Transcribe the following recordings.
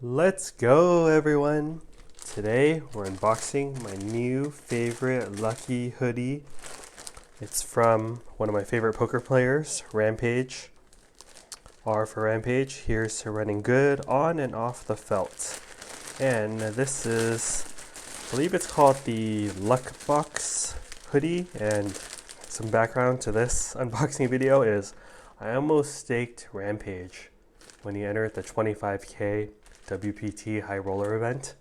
Let's go, everyone. Today we're unboxing my new favorite Lucky hoodie. It's from one of my favorite poker players, Rampage. R for Rampage. Here's to running good on and off the felt. And this is, I believe it's called the Luck Box hoodie. And some background to this unboxing video is I almost staked Rampage when he entered the 25K WPT high roller event,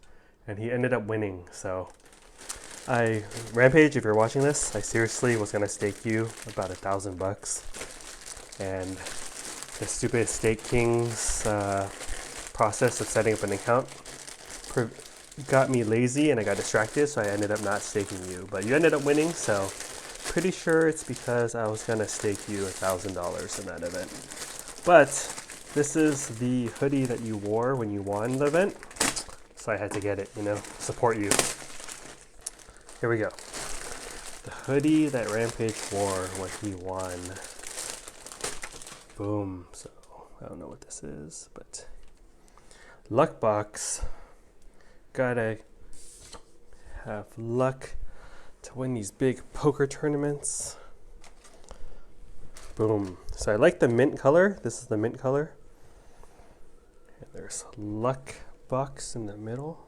and he ended up winning. So Rampage, if you're watching this, I seriously was gonna stake you about $1,000, and the stupid Stake Kings process of setting up an account got me lazy and I got distracted, so I ended up not staking you. But you ended up winning, so pretty sure it's because I was gonna stake you $1,000 in that event. But this is the hoodie that you wore when you won the event, so I had to get it, support you. Here we go. The hoodie that Rampage wore when he won. Boom. So, I don't know what this is, but Luck Box. Gotta have luck to win these big poker tournaments. Boom. So I like the mint color. This is the mint color. And there's Luck Box in the middle.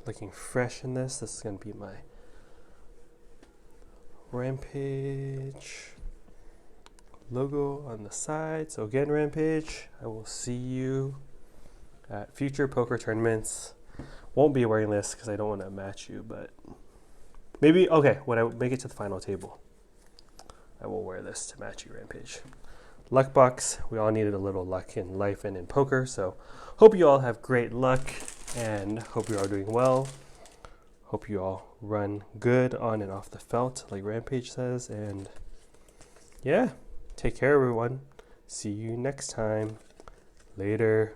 Looking fresh in this. This is going to be my Rampage logo on the side. So again, Rampage, I will see you at future poker tournaments. Won't be wearing this because I don't want to match you, but maybe, okay, when I make it to the final table, I will wear this to match you, Rampage. Luck Box, we all needed a little luck in life and in poker, so hope you all have great luck and hope you are doing well. Hope you all run good on and off the felt, like Rampage says, and yeah, take care, everyone. See you next time. Later.